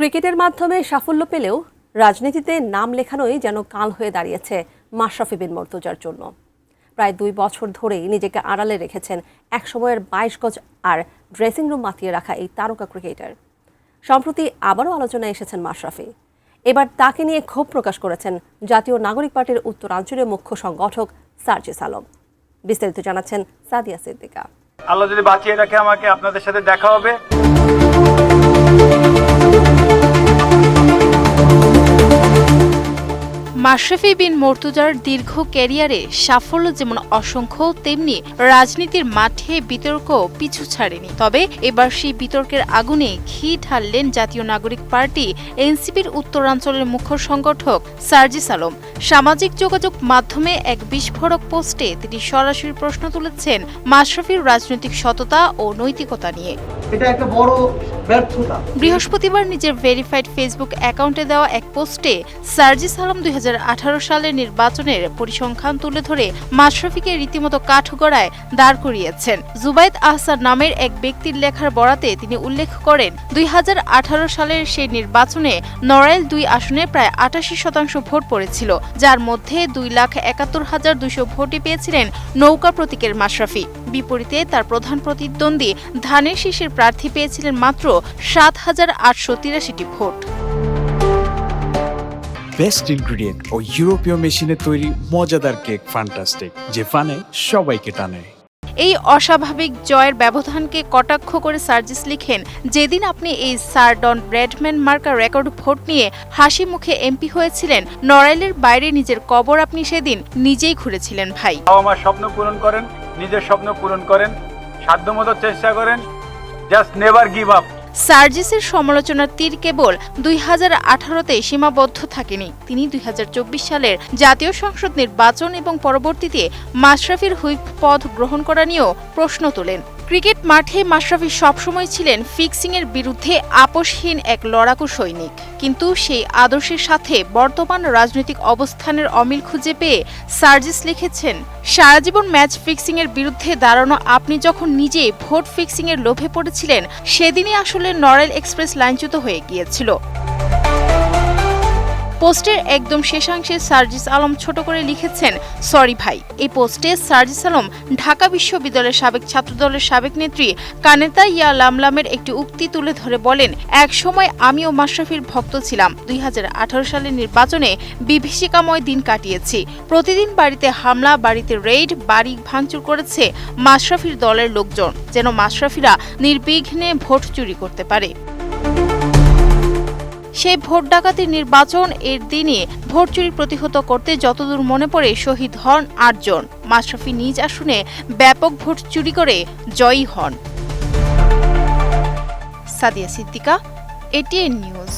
ক্রিকেটের মাধ্যমে সাফল্য পেলেও রাজনীতিতে নাম লেখানোই যেন কাল হয়ে দাঁড়িয়েছে মাশরাফি বিন মুর্তজার জন্য। প্রায় 2 বছর ধরেই নিজেকে আড়ালে রেখেছেন একসময়ের 22 গজ আর ড্রেসিং রুম মাতিয়ে রাখা এই তারকা ক্রিকেটার। সম্প্রতি আবারও আলোচনায় এসেছেন মাশরাফি। এবার তাকে নিয়ে ক্ষোভ প্রকাশ করেছেন জাতীয় নাগরিক পার্টির উত্তরাঞ্চলীয় মুখ্য সংগঠক সার্জিস আলম। বিস্তারিত জানাচ্ছেন সাদিয়া সিদ্দিকা। আল্লাহ যদি বাঁচিয়ে রাখে আমাকে আপনাদের সাথে দেখা হবে। মাশরাফি বিন মুর্তজার দীর্ঘ ক্যারিয়ারে সাফল্য যেমন অসংখ্য, তেমনি রাজনীতির মাঠে বিতর্ক পিছু ছাড়েনি। তবে এবার সেই বিতর্কের আগুনে ঘি ঢাললেন জাতীয় নাগরিক পার্টি এনসিপির উত্তরাঞ্চলের মুখ্য সংগঠক সার্জিস আলম। সামাজিক যোগাযোগ মাধ্যমে এক বিস্ফোরক পোস্টে তিনি সরাসরি প্রশ্ন তুলেছেন মাশরাফির রাজনৈতিক সততা ও নৈতিকতা নিয়ে। এটা একটা বড় ব্যর্থতা। বৃহস্পতিবার নিজের ভেরিফাইড ফেসবুক অ্যাকাউন্টে দেওয়া এক পোস্টে সার্জিস আলম 2018 সালের নির্বাচনের পরিসংখ্যান তুলে ধরে মাশরাফিকে রীতিমতো কাঠগড়ায় দাঁড় করিয়েছেন। জুবাইদ আহসান নামের এক ব্যক্তির লেখার বরাতে তিনি উল্লেখ করেন, 2018 সালের সেই নির্বাচনে নড়াইল 2 আসনে প্রায় 88% ভোট পড়েছিল, যার মধ্যে 2,71,200 ভোটই পেয়েছিলেন নৌকা প্রতীকের মাশরাফি। বিপরীতে তার প্রধান প্রতিদ্বন্দ্বী ধানের শীষের প্রার্থী পেয়েছিলেন মাত্র 7,883টি ভোট। বেস্ট ইনগ্রেডিয়েন্ট ও ইউরোপীয় মেশিনে তৈরি মজাদার কেক ফ্যান্টাস্টিক, যে ফানে সবাইকে টানে। এই অস্বাভাবিক জয়ের ব্যবধানকে কটাক্ষ করে সার্জিস লিখেন, যেদিন আপনি এই স্যার ডন ব্র্যাডম্যান মার্কা রেকর্ড ভোট নিয়ে হাসি মুখে এমপি হয়েছিলেন, নড়াইলের বাইরে নিজের কবর আপনি সেদিন নিজেই খুঁড়েছিলেন ভাই। আমার স্বপ্ন পূরণ করেন, নিজের স্বপ্ন পূরণ করেন, সাধ্যমতো চেষ্টা করেন, জাস্ট নেভার গিভ আপ। সার্জিসের সমালোচনার তীর কেবল 2018-তে সীমাবদ্ধ থাকেনি। তিনি 2024 সালের জাতীয় সংসদ নির্বাচন এবং পরবর্তীতে মাশরাফির হুইপ পদ গ্রহণ করা নিয়েও প্রশ্ন তোলেন। ক্রিকেট মাঠে মাশরাফি সবসময় ছিলেন ফিক্সিংয়ের বিরুদ্ধে আপোষহীন এক লড়াকু সৈনিক, কিন্তু সেই আদর্শের সাথে বর্তমান রাজনৈতিক অবস্থানের অমিল খুঁজে পেয়ে সার্জিস লিখেছেন, সারা জীবন ম্যাচ ফিক্সিংয়ের বিরুদ্ধে দাঁড়ানো আপনি যখন নিজে ভোট ফিক্সিংয়ের লোভে পড়েছিলেন, সেদিনই আসলে নড়াইল এক্সপ্রেস লাইনচ্যুত হয়ে গিয়েছিল। পোস্টের একদম শেষাংশে সার্জিস আলম ছোট করে লিখেছেন, সরি ভাই। এই পোস্টে সার্জিস আলম ঢাকা বিশ্ববিদ্যালয়ের সাবেক ছাত্রদলের সাবেক নেত্রী কানেতা ইয়া লামলামের একটি উক্তি তুলে ধরে বলেন, এক সময় আমিও মাশরাফির ভক্ত ছিলাম। 2018 সালের নির্বাচনে বিভীষিকাময় দিন কাটিয়েছি। প্রতিদিন বাড়িতে হামলা, বাড়িতে রেইড, বাড়ি ভাঙচুর করেছে মাশরাফির দলের লোকজন, যেন মাশরাফিরা নির্বিঘ্নে ভোট চুরি করতে পারে। সেই ভোট ডাকাতির নির্বাচন এর দিনে ভোট চুরি প্রতিহত করতে যতদূর মনে পড়ে শহীদ হন 8 জন। মাশরাফি নিজ আসনে ব্যাপক ভোট চুরি করে জয়ী হন। Sadia Siddika, ATN news.